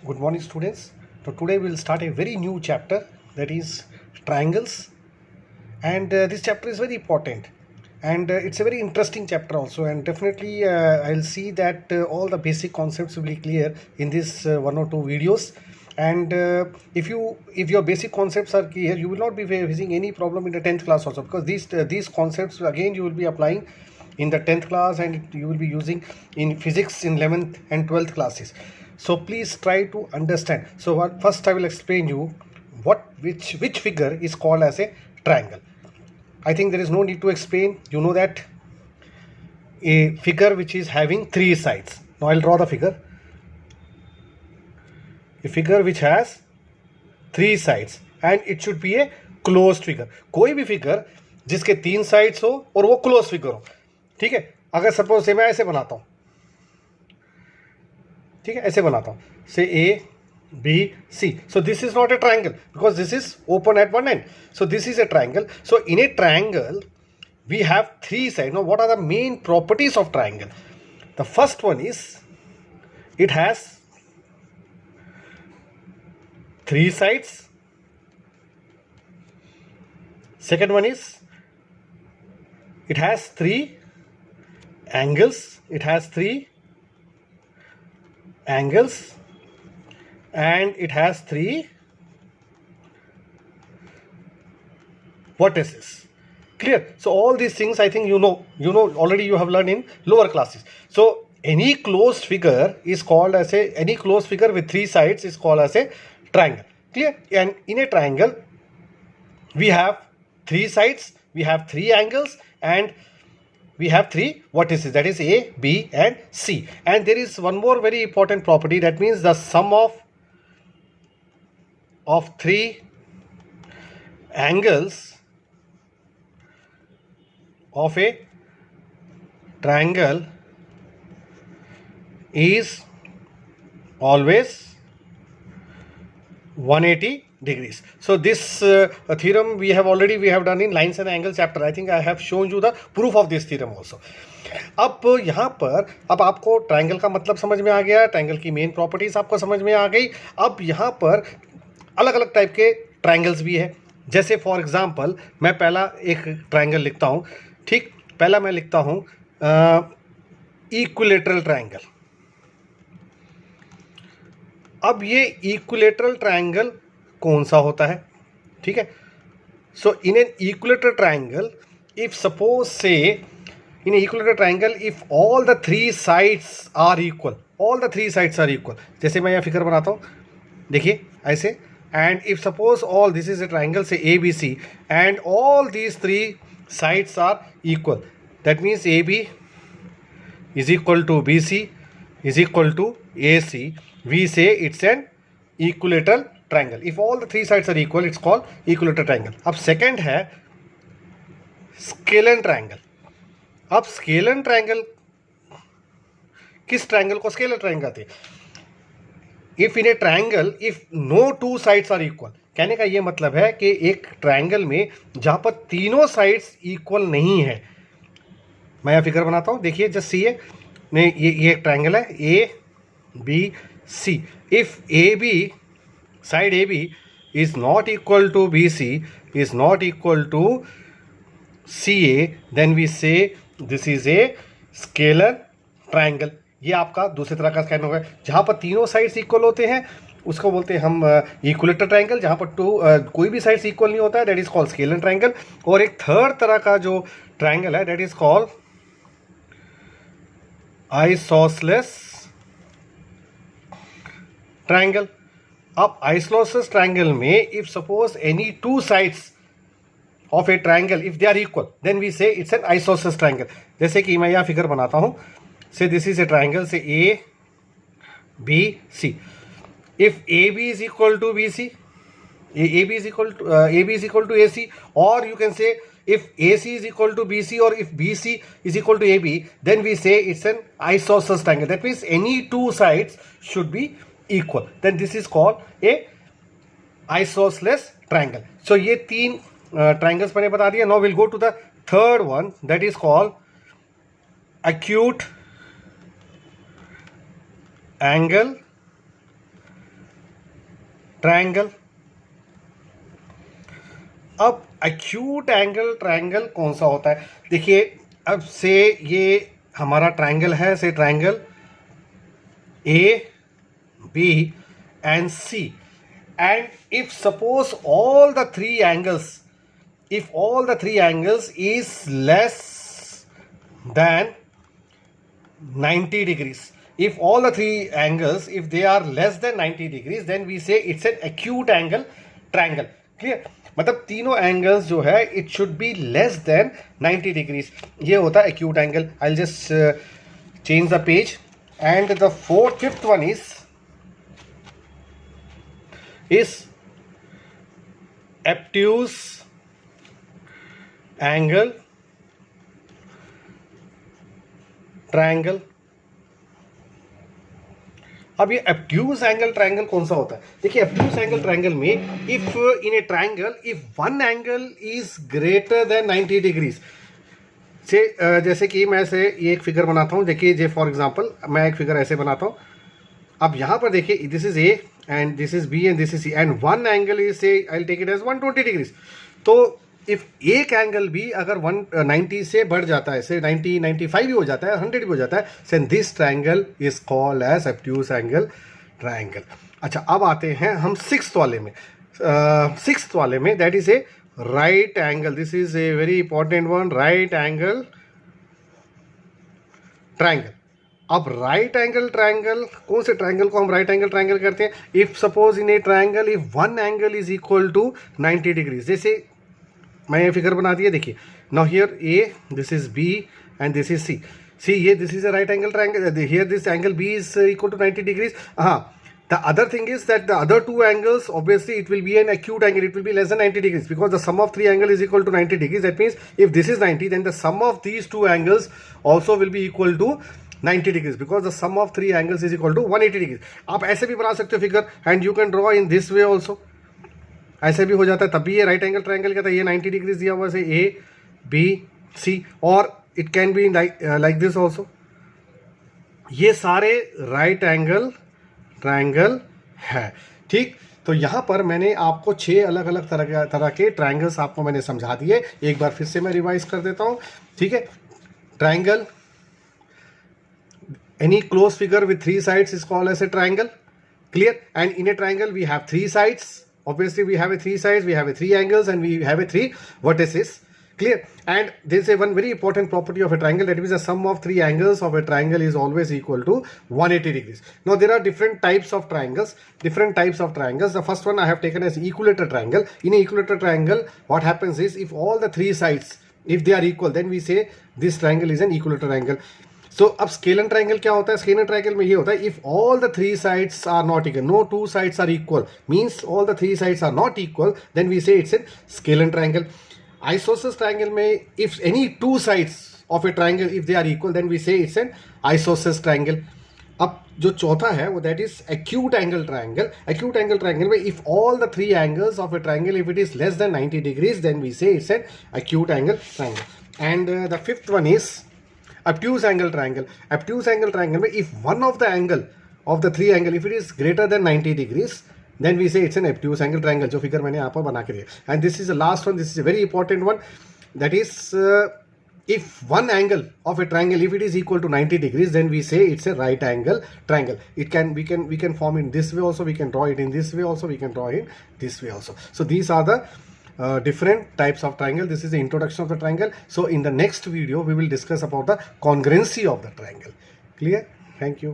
Good morning, students. So today we will start a very new chapter, that is triangles, and this chapter is very important, and it's a very interesting chapter also. And definitely, I'll see that all the basic concepts will be clear in this one or two videos. And if your basic concepts are clear, you will not be facing any problem in the 10th class also, because these concepts again you will be applying in the 10th class, and you will be using in physics in 11th and 12th classes. So please try to understand. So first I will explain you which figure is called as a triangle. I think there is no need to explain. You know that a figure which is having three sides. Now I'll draw the figure. A figure which has three sides and it should be a closed figure. कोई भी figure जिसके तीन sides हो और वो close figure हो, ठीक है. अगर सपोज से मैं ऐसे बनाता हूं, ठीक है, ऐसे बनाता हूं, say A B C. So this is not a triangle because this is open at one end. So this is a triangle. So in a triangle we have three sides. Now what are the main properties of triangle? The first one is it has three sides. Second one is it has three angles. It has three angles and it has three vertices. Clear? So all these things I think you know already, you have learned in lower classes. So any closed figure is called as any closed figure with three sides is called as a triangle. Clear? And in a triangle we have three sides, we have three angles, and we have three vertices, that is A, B and C. And there is one more very important property, that means the sum of three angles of a triangle is always 180 degrees. So this theorem we have done in lines and angles chapter. I think I have shown you the proof of this theorem also. अब यहाँ पर अब आपको triangle का मतलब समझ में आ गया, ट्रायंगल की मेन प्रॉपर्टीज आपको समझ में आ गई. अब यहाँ पर अलग अलग टाइप के ट्रायंगल्स भी है. जैसे फॉर एग्जांपल मैं पहला एक ट्रायंगल लिखता हूँ, ठीक. पहला मैं लिखता हूँ इक्विलेटरल ट्रायंगल. अब ये इक्विलेटरल ट्रायंगल कौन सा होता है, ठीक है. So in an equilateral triangle, if suppose say in equilateral triangle if all the three sides are equal, all the three sides are equal. जैसे मैं यहाँ फिगर बनाता हूँ, देखिए ऐसे. And if suppose all this is a triangle say A B C and all these three sides are equal, that means AB is equal to BC is equal to AC. We say it's an equilateral triangle. If all the three sides are equal, it's called equilateral triangle. अब second है scalene triangle. अब scalene triangle, किस triangle को scalene triangle कहते हैं? If in a triangle, if no two sides are equal, कहने का ये मतलब है कि एक ट्रायंगल में जहां पर तीनों साइड्स इक्वल नहीं है. मैं यहां फिगर बनाता हूं, देखिए जस्ट सी है. ये एक ट्रायंगल है A B C. If A B side A B is not equal to B C, is not equal to C A, then we say this is a scalene triangle. ये आपका दूसरी तरह का scan होगा. जहां पर तीनों साइड्स इक्वल होते हैं उसको बोलते हैं हम इक्विलेटरल ट्रायंगल. जहां पर कोई भी साइड्स इक्वल नहीं होता है, that is called scalar triangle. और एक थर्ड तरह का जो ट्रायंगल है, that is called isosceles triangle. अब आइसोसेलेस ट्रायंगल में if suppose any two sides of a triangle if they are equal, then we say it's an isosceles triangle. जैसे कि मैं यहां फिगर बनाता हूं, से this is a triangle say A B C. If AB is equal to BC, AB is equal to AC, or you can say if AC is equal to BC or if BC is equal to AB, then we say it's an isosceles triangle. That means any two sides should be equal. Then this is called a isosceles triangle. So ये तीन triangles मैंने बता दिया. Now we'll go to the third one, that is called acute angle triangle. अब acute angle triangle कौन सा होता है? देखिए, अब से ये हमारा ट्रायंगल है, say triangle A B and C, and if suppose all the three angles is less than 90 degrees, if all the three angles, if they are less than 90 degrees, then we say it's an acute angle triangle. Clear? मतलब तीनों angles जो है it should be less than 90 degrees, ये होता है acute angle. I will just change the page. And the fifth one is obtuse angle triangle. अब ये obtuse angle triangle कौन सा होता है? देखिए, obtuse angle triangle में if in a triangle if one angle is greater than 90 degrees, से जैसे कि मैं से ये एक फिगर बनाता हूँ. देखिए, जे फॉर एग्जांपल मैं एक फिगर ऐसे बनाता हूँ. अब यहाँ पर देखिए, this is A and this is B and this is C, and one angle is, say I'll take it as 120 degrees. तो if एक एंगल भी अगर 190 से बढ़ जाता है, से 90 95 भी हो जाता है, 100 भी हो जाता है, then this triangle is called as obtuse angle triangle. अच्छा, अब आते हैं हम सिक्स्थ वाले में. सिक्स्थ वाले में that is a right angle. This is a very important one, right angle triangle. अब राइट एंगल ट्रायंगल, कौन से ट्रायंगल को हम राइट एंगल ट्रायंगल करते हैं? If suppose in a triangle if one angle is equal to 90 degrees. जैसे मैं ये फिगर बना दिया. देखिए, now here A, this is B and this is C. See ये this is a right angle triangle. Here this angle B is equal to 90 degrees. हाँ, the other thing is that the other two angles, obviously it will be an acute angle, it will be less than 90 degrees, because the sum of three angle is equal to 90 degrees. That means if this is 90, then the sum of these two angles also will be equal to 90 degrees, because the sum of three angles is equal to 180 degrees. आप ऐसे भी बना सकते हो figure, and you can draw in this way also. ऐसे भी हो जाता है, तब भी ये राइट एंगल ट्रायंगल कहता है. ये 90 डिग्रीज दिया हुआ है, ए बी सी, और it can be like this also. ये सारे राइट एंगल ट्रायंगल है. ठीक, तो यहाँ पर मैंने आपको 6 अलग अलग तरह के ट्रायंगल्स आपको मैंने समझा दिए. एक बार फिर से मैं रिवाइज कर देता हूँ. ठीक है, triangle, any closed figure with 3 sides is called as a triangle. Clear? And in a triangle we have 3 sides. Obviously we have a 3 sides, we have a 3 angles, and we have a 3 vertices. Clear? And there is a one very important property of a triangle, that is the sum of 3 angles of a triangle is always equal to 180 degrees. Now there are different types of triangles. The first one I have taken as equilateral triangle. In an equilateral triangle, what happens is, if all the 3 sides, if they are equal, then we say this triangle is an equilateral triangle. So अब scalene triangle क्या होता है? Scalene triangle में ये होता है, if all the 3 sides are not equal, no 2 sides are equal, means all the 3 sides are not equal, then we say it's an scalene triangle. Isosceles triangle में if any 2 sides of a triangle if they are equal, then we say it's an isosceles triangle. अब जो चौथा है वो that is acute angle triangle. Acute angle triangle में if all the 3 angles of a triangle if it is less than 90 degrees, then we say it's an acute angle triangle. And the fifth one is obtuse angle triangle. Obtuse angle triangle में if one of the angle of the 3 angle if it is greater than 90 degrees, then we say it's an obtuse angle triangle. जो figure मैंने यहाँ पर बना के दिया. And this is the last one. This is a very important one. That is if one angle of a triangle if it is equal to 90 degrees, then we say it's a right angle triangle. It can we can form in this way also. We can draw it in this way also. We can draw in this way also. So these are the different types of triangle. This is the introduction of the triangle. So in the next video we will discuss about the congruency of the triangle. Clear? Thank you.